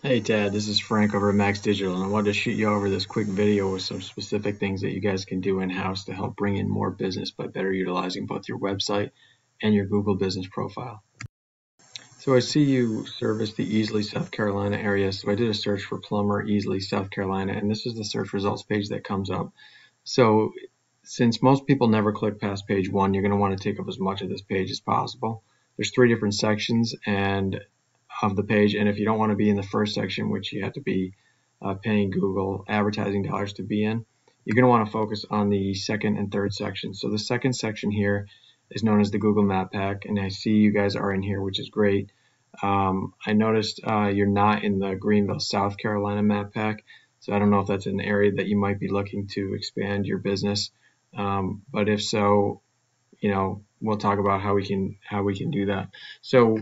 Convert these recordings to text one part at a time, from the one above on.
Hey Dad, this is Frank over at Max Digital, and I wanted to shoot you over this quick video with some specific things that you guys can do in-house to help bring in more business by better utilizing both your website and your Google business profile. So I see you service the Easley, South Carolina area, so I did a search for Plumber Easley, South Carolina, and this is the search results page that comes up. So since most people never click past page one, you're going to want to take up as much of this page as possible. There's 3 different sections of the page, and if you don't want to be in the first section, which you have to be paying Google advertising dollars to be in, you're going to want to focus on the second and third section. So the second section here is known as the Google Map Pack, and I see you guys are in here, which is great. I noticed you're not in the Greenville, South Carolina Map Pack, so I don't know if that's an area that you might be looking to expand your business. But if so, we'll talk about how we can do that. So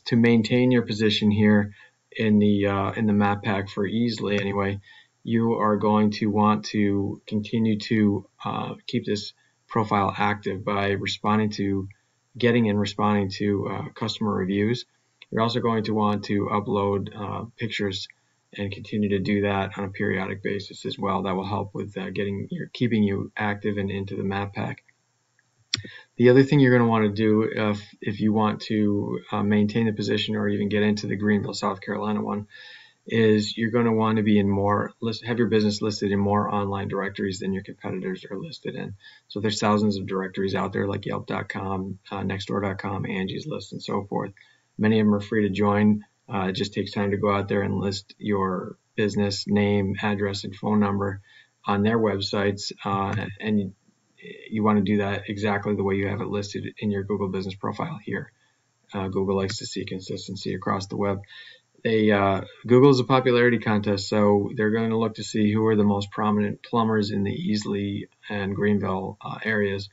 to maintain your position here in the map pack for Easley anyway, you are going to want to continue to keep this profile active by getting and responding to customer reviews. You're also going to want to upload pictures and continue to do that on a periodic basis as well. That will help with keeping you active and into the map pack. The other thing you're going to want to do if you want to maintain the position or even get into the Greenville, South Carolina one, is you're going to want to be have your business listed in more online directories than your competitors are listed in. So there's thousands of directories out there like Yelp.com, Nextdoor.com, Angie's List, and so forth. Many of them are free to join. It just takes time to go out there and list your business name, address, and phone number on their websites, and you want to do that exactly the way you have it listed in your Google business profile here. Google likes to see consistency across the web. Google is a popularity contest, so they're going to look to see who are the most prominent plumbers in the Easley and Greenville areas,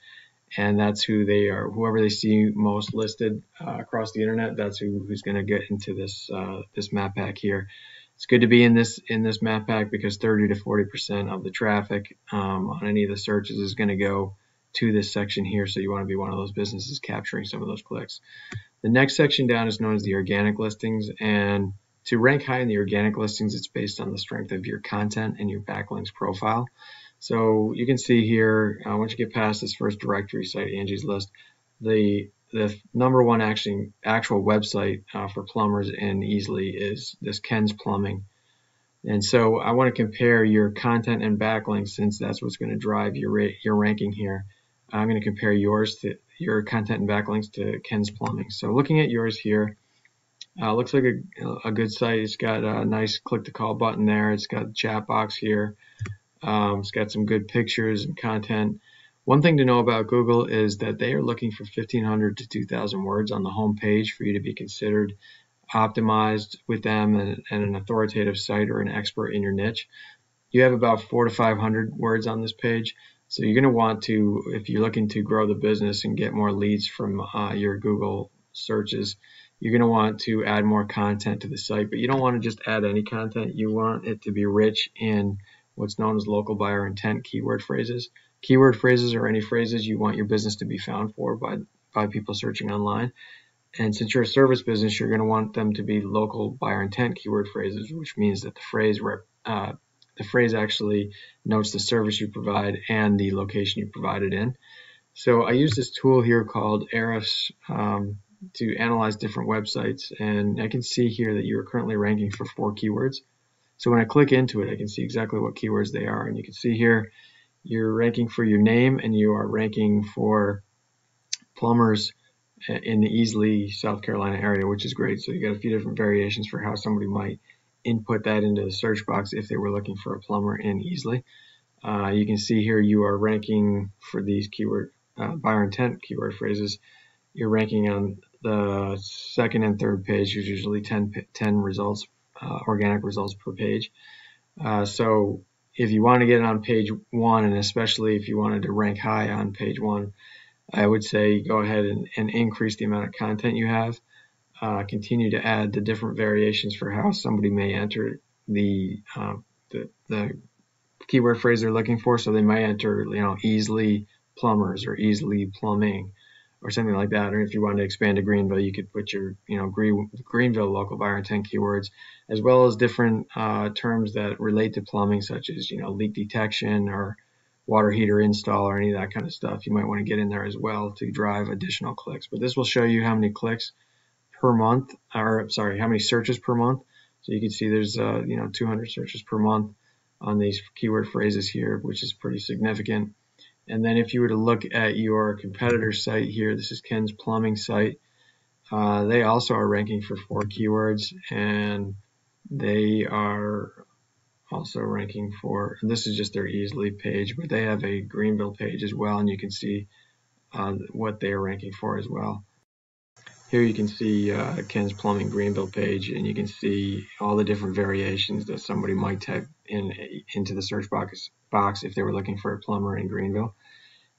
and that's who they are. Whoever they see most listed across the internet, that's who's going to get into this map pack here. It's good to be in this map pack because 30 to 40% of the traffic on any of the searches is going to go to this section here, so you want to be one of those businesses capturing some of those clicks. The next section down is known as the organic listings, and to rank high in the organic listings, it's based on the strength of your content and your backlinks profile. So you can see here, once you get past this first directory site, Angie's List, the number one actual website for plumbers in Easley is this Ken's Plumbing. And so I want to compare your content and backlinks, since that's what's going to drive your ranking here. I'm going to compare your content and backlinks to Ken's Plumbing. So looking at yours here, looks like a good site. It's got a nice click to call button there. It's got a chat box here. It's got some good pictures and content. One thing to know about Google is that they are looking for 1,500 to 2,000 words on the home page for you to be considered optimized with them and an authoritative site or an expert in your niche. You have about 400 to 500 words on this page. So you're going to want to, if you're looking to grow the business and get more leads from your Google searches, you're going to want to add more content to the site. But you don't want to just add any content. You want it to be rich in what's known as local buyer intent keyword phrases. Keyword phrases are any phrases you want your business to be found for by people searching online. And since you're a service business, you're going to want them to be local buyer intent keyword phrases, which means that the phrase actually notes the service you provide and the location you provide it in. So I use this tool here called Ahrefs to analyze different websites, and I can see here that you're currently ranking for 4 keywords. So when I click into it, I can see exactly what keywords they are, and you can see here you're ranking for your name and you are ranking for plumbers in the Easley, South Carolina area, which is great. So you got a few different variations for how somebody might input that into the search box if they were looking for a plumber in Easley. You can see here you are ranking for these buyer intent keyword phrases. You're ranking on the second and third page. There's usually 10 results, organic results per page. So if you want to get it on page 1, and especially if you wanted to rank high on page 1, I would say go ahead and increase the amount of content you have. Continue to add the different variations for how somebody may enter the keyword phrase they're looking for. So they might enter, Easley plumbers or Easley plumbing, or something like that. Or if you wanted to expand to Greenville, you could put your, Greenville local buyer and 10 keywords, as well as different terms that relate to plumbing, such as, leak detection or water heater install or any of that kind of stuff. You might want to get in there as well to drive additional clicks. But this will show you how many clicks per month, or sorry, how many searches per month. So you can see there's 200 searches per month on these keyword phrases here, which is pretty significant. And then if you were to look at your competitor site here, this is Ken's plumbing site. They also are ranking for 4 keywords, and they are also ranking for, and this is just their Easley page, but they have a Greenville page as well, and you can see what they are ranking for as well. Here you can see Ken's Plumbing Greenville page, and you can see all the different variations that somebody might type into the search box if they were looking for a plumber in Greenville.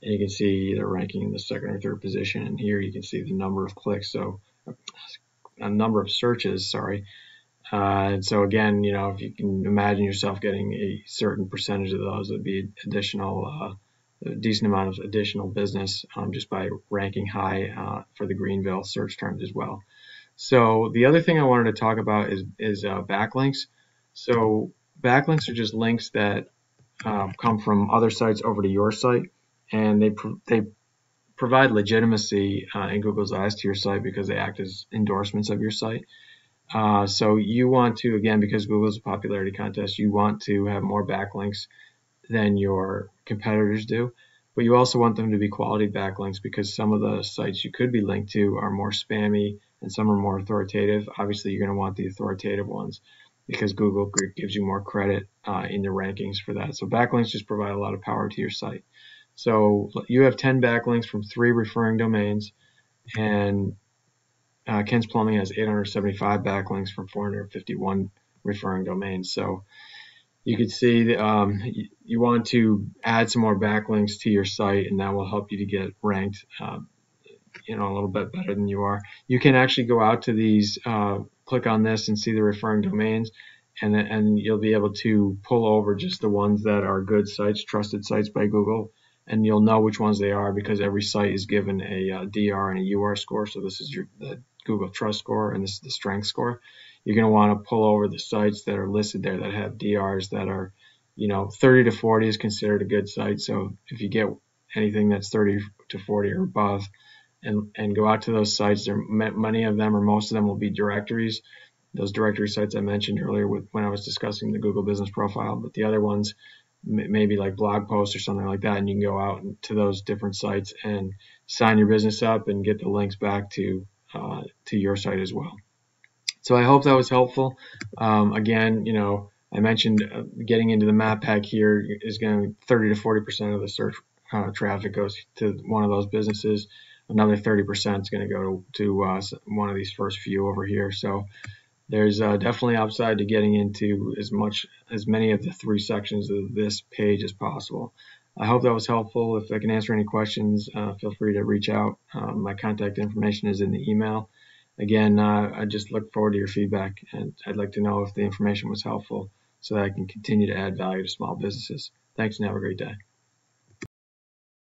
And you can see they're ranking in the 2nd or 3rd position, and here you can see the number of clicks, so a number of searches, sorry. And so again, if you can imagine yourself getting a certain percentage of those, it would be additional, a decent amount of additional business just by ranking high for the Greenville search terms as well. So the other thing I wanted to talk about is backlinks. So backlinks are just links that come from other sites over to your site, and they provide legitimacy in Google's eyes to your site because they act as endorsements of your site. So you want to, again, because Google's a popularity contest, you want to have more backlinks than your competitors do, but you also want them to be quality backlinks because some of the sites you could be linked to are more spammy and some are more authoritative. Obviously, you're going to want the authoritative ones because Google gives you more credit in the rankings for that. So backlinks just provide a lot of power to your site. So you have 10 backlinks from 3 referring domains, and Ken's Plumbing has 875 backlinks from 451 referring domains. So you can see you want to add some more backlinks to your site, and that will help you to get ranked a little bit better than you are. You can actually go out to these, click on this and see the referring domains, and you'll be able to pull over just the ones that are good sites, trusted sites by Google, and you'll know which ones they are because every site is given a DR and a UR score. So this is the Google Trust Score, and this is the Strength Score. You're going to want to pull over the sites that are listed there that have DRs that are, 30 to 40 is considered a good site. So if you get anything that's 30 to 40 or above, and go out to those sites, many of them or most of them will be directories. Those directory sites I mentioned earlier when I was discussing the Google Business Profile, but the other ones maybe like blog posts or something like that, and you can go out to those different sites and sign your business up and get the links back to your site as well. So I hope that was helpful. Again, I mentioned getting into the map pack here is going to 30 to 40% of the search traffic goes to one of those businesses. Another 30% is going to go to one of these first few over here. So there's definitely upside to getting into as many of the 3 sections of this page as possible. I hope that was helpful. If I can answer any questions, feel free to reach out. My contact information is in the email. Again, I just look forward to your feedback, and I'd like to know if the information was helpful so that I can continue to add value to small businesses. Thanks, and have a great day.